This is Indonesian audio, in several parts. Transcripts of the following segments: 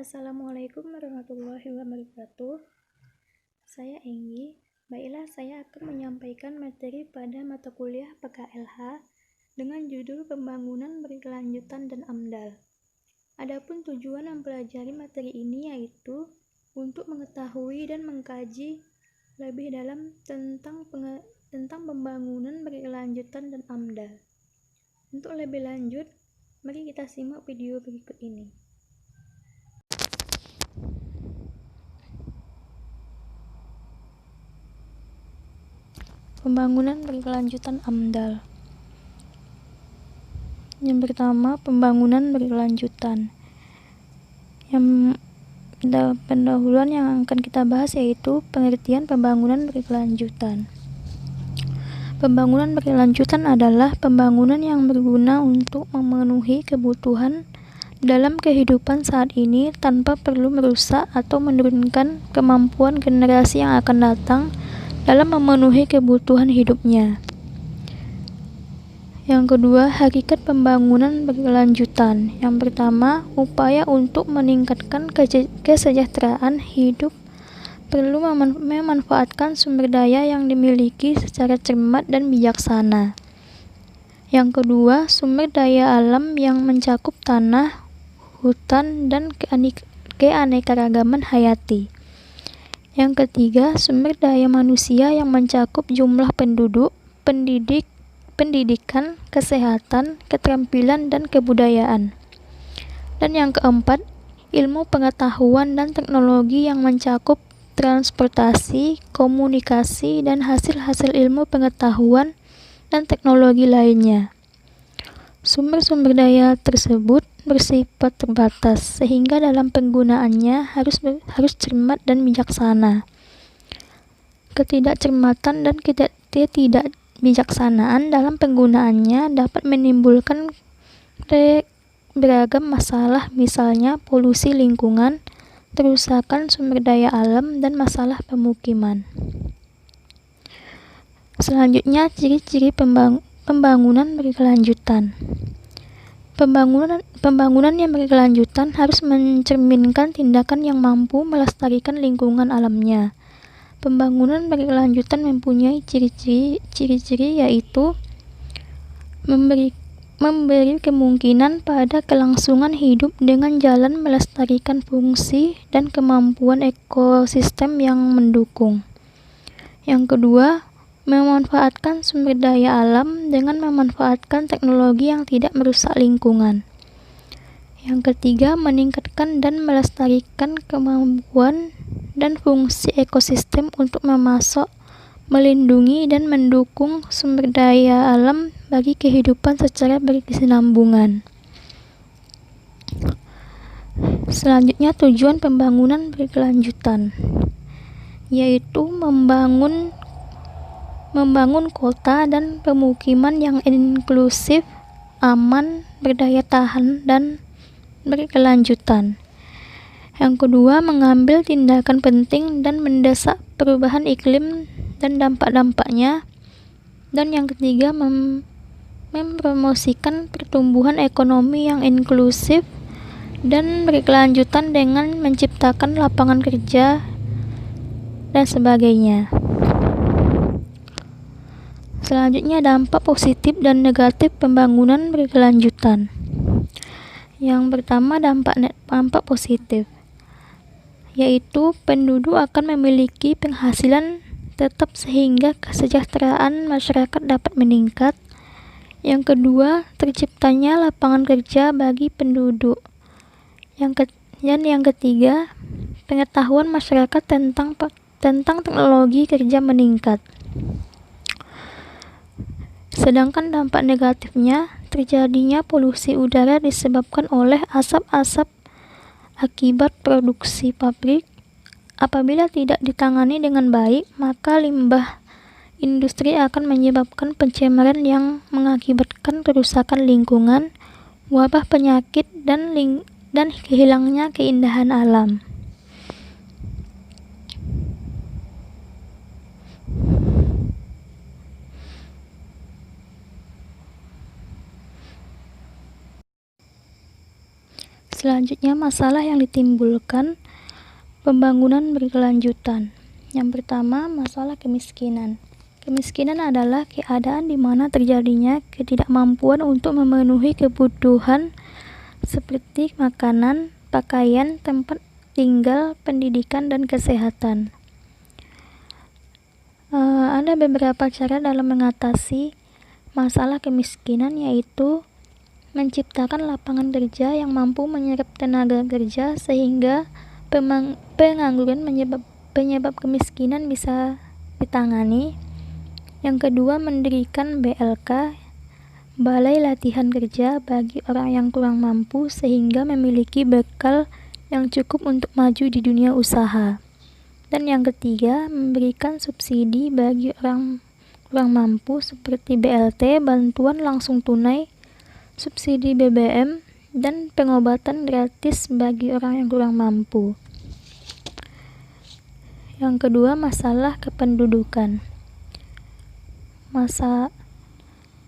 Assalamualaikum warahmatullahi wabarakatuh. Saya Enggi. Baiklah, saya akan menyampaikan materi pada mata kuliah PKLH dengan judul Pembangunan Berkelanjutan dan AMDAL. Adapun tujuan mempelajari materi ini yaitu untuk mengetahui dan mengkaji lebih dalam tentang pembangunan berkelanjutan dan AMDAL. Untuk lebih lanjut, mari kita simak video berikut ini. Pembangunan berkelanjutan AMDAL. Yang pertama, pembangunan berkelanjutan. Yang pendahuluan yang akan kita bahas yaitu pengertian pembangunan berkelanjutan. Pembangunan berkelanjutan adalah pembangunan yang berguna untuk memenuhi kebutuhan dalam kehidupan saat ini tanpa perlu merusak atau menurunkan kemampuan generasi yang akan datang dalam memenuhi kebutuhan hidupnya. Yang kedua, hakikat pembangunan berkelanjutan. Yang pertama, upaya untuk meningkatkan kesejahteraan hidup perlu memanfaatkan sumber daya yang dimiliki secara cermat dan bijaksana. Yang kedua, sumber daya alam yang mencakup tanah, hutan, dan keanekaragaman hayati. Yang ketiga, sumber daya manusia yang mencakup jumlah penduduk, pendidikan, kesehatan, keterampilan, dan kebudayaan. Dan yang keempat, ilmu pengetahuan dan teknologi yang mencakup transportasi, komunikasi, dan hasil-hasil ilmu pengetahuan dan teknologi lainnya. Sumber-sumber daya tersebut bersifat terbatas, sehingga dalam penggunaannya harus cermat dan bijaksana. Ketidakcermatan dan ketidakbijaksanaan dalam penggunaannya dapat menimbulkan beragam masalah, misalnya polusi lingkungan, kerusakan sumber daya alam, dan masalah pemukiman. Selanjutnya, ciri-ciri pembangunan berkelanjutan. Pembangunan yang berkelanjutan harus mencerminkan tindakan yang mampu melestarikan lingkungan alamnya. Pembangunan berkelanjutan mempunyai ciri-ciri yaitu memberi kemungkinan pada kelangsungan hidup dengan jalan melestarikan fungsi dan kemampuan ekosistem yang mendukung. Yang kedua, memanfaatkan sumber daya alam dengan memanfaatkan teknologi yang tidak merusak lingkungan. Yang ketiga, meningkatkan dan melestarikan kemampuan dan fungsi ekosistem untuk memasok, melindungi, dan mendukung sumber daya alam bagi kehidupan secara berkesinambungan. Selanjutnya, tujuan pembangunan berkelanjutan yaitu membangun kota dan pemukiman yang inklusif, aman, berdaya tahan, dan berkelanjutan. Yang kedua, mengambil tindakan penting dan mendesak perubahan iklim dan dampak-dampaknya. Dan yang ketiga, mempromosikan pertumbuhan ekonomi yang inklusif dan berkelanjutan dengan menciptakan lapangan kerja dan sebagainya. Selanjutnya, dampak positif dan negatif pembangunan berkelanjutan. Yang pertama, dampak positif, yaitu penduduk akan memiliki penghasilan tetap sehingga kesejahteraan masyarakat dapat meningkat. Yang kedua, terciptanya lapangan kerja bagi penduduk. Yang ketiga, pengetahuan masyarakat tentang teknologi kerja meningkat. Sedangkan dampak negatifnya, terjadinya polusi udara disebabkan oleh asap-asap akibat produksi pabrik. Apabila tidak ditangani dengan baik, maka limbah industri akan menyebabkan pencemaran yang mengakibatkan kerusakan lingkungan, wabah penyakit, dan hilangnya keindahan alam. Selanjutnya, masalah yang ditimbulkan pembangunan berkelanjutan. Yang pertama, masalah kemiskinan. Kemiskinan adalah keadaan di mana terjadinya ketidakmampuan untuk memenuhi kebutuhan seperti makanan, pakaian, tempat tinggal, pendidikan, dan kesehatan. Ada beberapa cara dalam mengatasi masalah kemiskinan, yaitu menciptakan lapangan kerja yang mampu menyerap tenaga kerja sehingga pengangguran penyebab kemiskinan bisa ditangani. Yang kedua, mendirikan BLK, Balai Latihan Kerja, bagi orang yang kurang mampu sehingga memiliki bekal yang cukup untuk maju di dunia usaha. Dan yang ketiga, memberikan subsidi bagi orang kurang mampu seperti BLT, bantuan langsung tunai, subsidi BBM, dan pengobatan gratis bagi orang yang kurang mampu. Yang kedua, masalah kependudukan.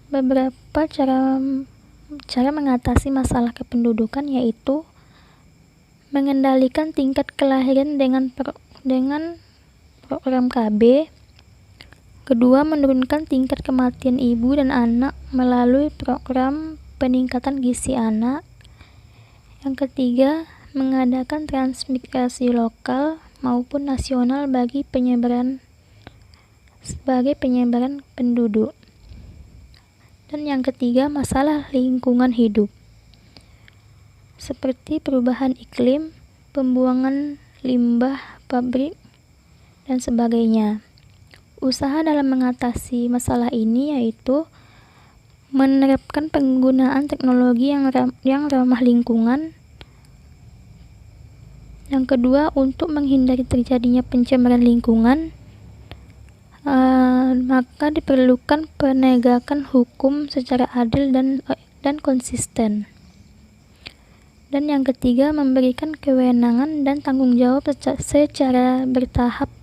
Beberapa cara mengatasi masalah kependudukan, yaitu mengendalikan tingkat kelahiran dengan program KB. Kedua, menurunkan tingkat kematian ibu dan anak melalui program peningkatan gizi anak. Yang ketiga, mengadakan transmigrasi lokal maupun nasional bagi penyebaran penduduk. Dan yang ketiga, masalah lingkungan hidup, seperti perubahan iklim, pembuangan limbah pabrik, dan sebagainya. Usaha dalam mengatasi masalah ini yaitu menerapkan penggunaan teknologi yang ramah lingkungan. Yang kedua, untuk menghindari terjadinya pencemaran lingkungan, maka diperlukan penegakan hukum secara adil dan konsisten. Dan yang ketiga, memberikan kewenangan dan tanggung jawab secara bertahap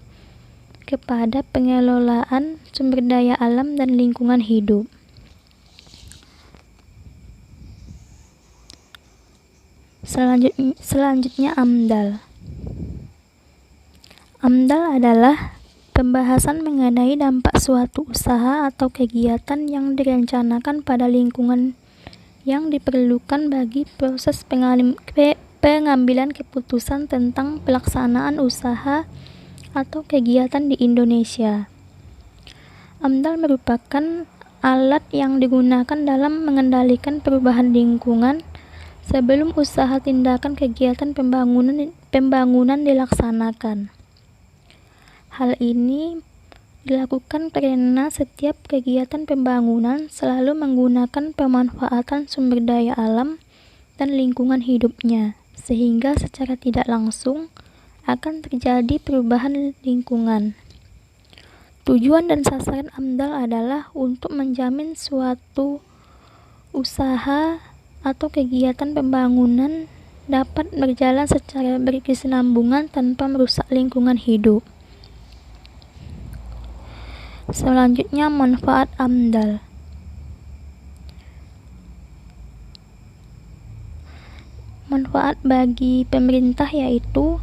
kepada pengelolaan sumber daya alam dan lingkungan hidup. Selanjutnya, AMDAL. AMDAL adalah pembahasan mengenai dampak suatu usaha atau kegiatan yang direncanakan pada lingkungan yang diperlukan bagi proses pengambilan keputusan tentang pelaksanaan usaha atau kegiatan di Indonesia. AMDAL merupakan alat yang digunakan dalam mengendalikan perubahan lingkungan sebelum usaha tindakan kegiatan pembangunan dilaksanakan. Hal ini dilakukan karena setiap kegiatan pembangunan selalu menggunakan pemanfaatan sumber daya alam dan lingkungan hidupnya, sehingga secara tidak langsung akan terjadi perubahan lingkungan. Tujuan dan sasaran AMDAL adalah untuk menjamin suatu usaha atau kegiatan pembangunan dapat berjalan secara berkesinambungan tanpa merusak lingkungan hidup. Selanjutnya, manfaat AMDAL. Manfaat bagi pemerintah yaitu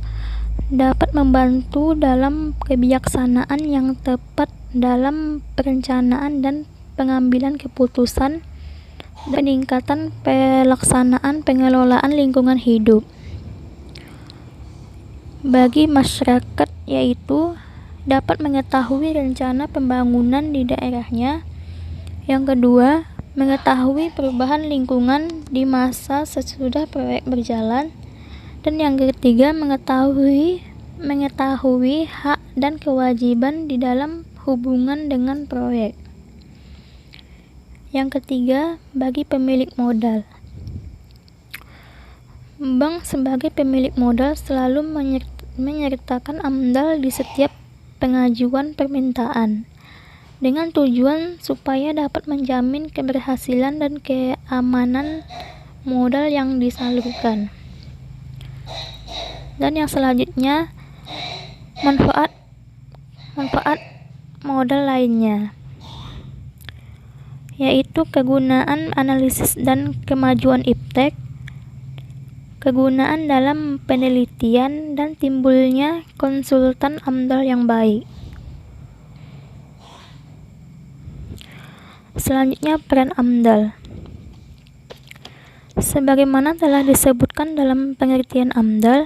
dapat membantu dalam kebijaksanaan yang tepat dalam perencanaan dan pengambilan keputusan, peningkatan pelaksanaan pengelolaan lingkungan hidup. Bagi masyarakat yaitu dapat mengetahui rencana pembangunan di daerahnya. Yang kedua, mengetahui perubahan lingkungan di masa sesudah proyek berjalan. Dan yang ketiga, mengetahui hak dan kewajiban di dalam hubungan dengan proyek. Yang ketiga, bagi pemilik modal. Bank sebagai pemilik modal selalu menyertakan AMDAL di setiap pengajuan permintaan dengan tujuan supaya dapat menjamin keberhasilan dan keamanan modal yang disalurkan. Dan yang selanjutnya, manfaat modal lainnya, yaitu kegunaan analisis dan kemajuan iptek, kegunaan dalam penelitian, dan timbulnya konsultan AMDAL yang baik. Selanjutnya, peran AMDAL. Sebagaimana telah disebutkan dalam pengertian AMDAL,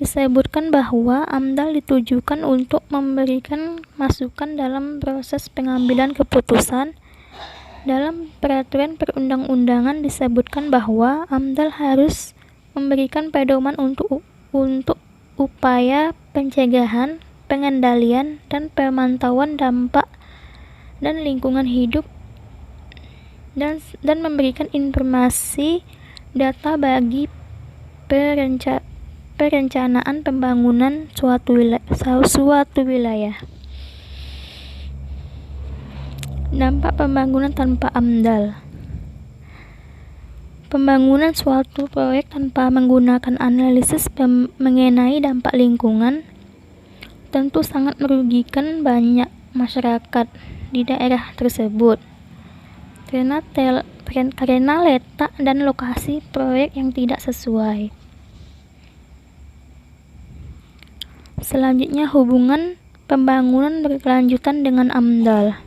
disebutkan bahwa AMDAL ditujukan untuk memberikan masukan dalam proses pengambilan keputusan. Dalam peraturan perundang-undangan disebutkan bahwa AMDAL harus memberikan pedoman untuk upaya pencegahan, pengendalian, dan pemantauan dampak dan lingkungan hidup dan memberikan informasi data bagi perencanaan pembangunan suatu wilayah. Dampak pembangunan tanpa AMDAL. Pembangunan suatu proyek tanpa menggunakan analisis mengenai dampak lingkungan tentu sangat merugikan banyak masyarakat di daerah tersebut karena letak dan lokasi proyek yang tidak sesuai. Selanjutnya, hubungan pembangunan berkelanjutan dengan AMDAL.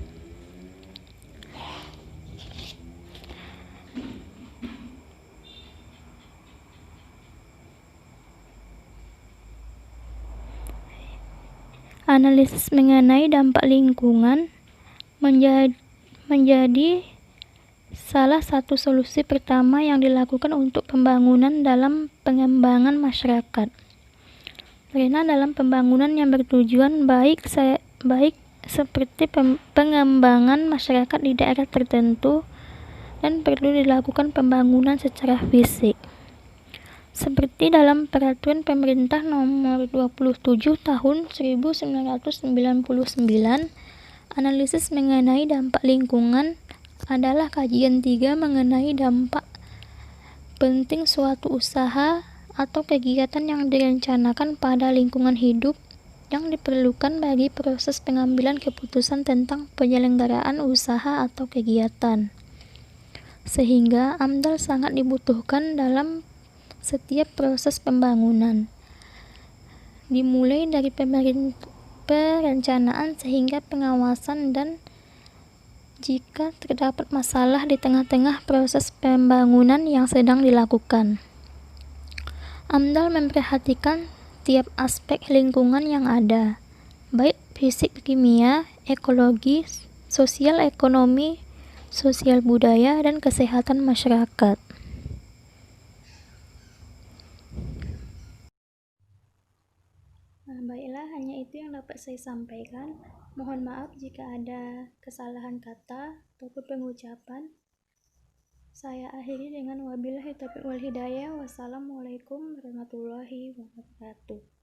Analisis mengenai dampak lingkungan menjadi salah satu solusi pertama yang dilakukan untuk pembangunan dalam pengembangan masyarakat. Karena dalam pembangunan yang bertujuan baik seperti pengembangan masyarakat di daerah tertentu, dan perlu dilakukan pembangunan secara fisik. Seperti dalam Peraturan Pemerintah Nomor 27 Tahun 1999, analisis mengenai dampak lingkungan adalah kajian 3 mengenai dampak penting suatu usaha atau kegiatan yang direncanakan pada lingkungan hidup yang diperlukan bagi proses pengambilan keputusan tentang penyelenggaraan usaha atau kegiatan. Sehingga AMDAL sangat dibutuhkan dalam setiap proses pembangunan, dimulai dari perencanaan sehingga pengawasan, dan jika terdapat masalah di tengah-tengah proses pembangunan yang sedang dilakukan. AMDAL memperhatikan tiap aspek lingkungan yang ada, baik fisik, kimia, ekologi, sosial ekonomi, sosial budaya, dan kesehatan masyarakat. Baiklah, hanya itu yang dapat saya sampaikan. Mohon maaf jika ada kesalahan kata ataupun pengucapan. Saya akhiri dengan wabillahi taufiq wal hidayah. Wassalamualaikum warahmatullahi wabarakatuh.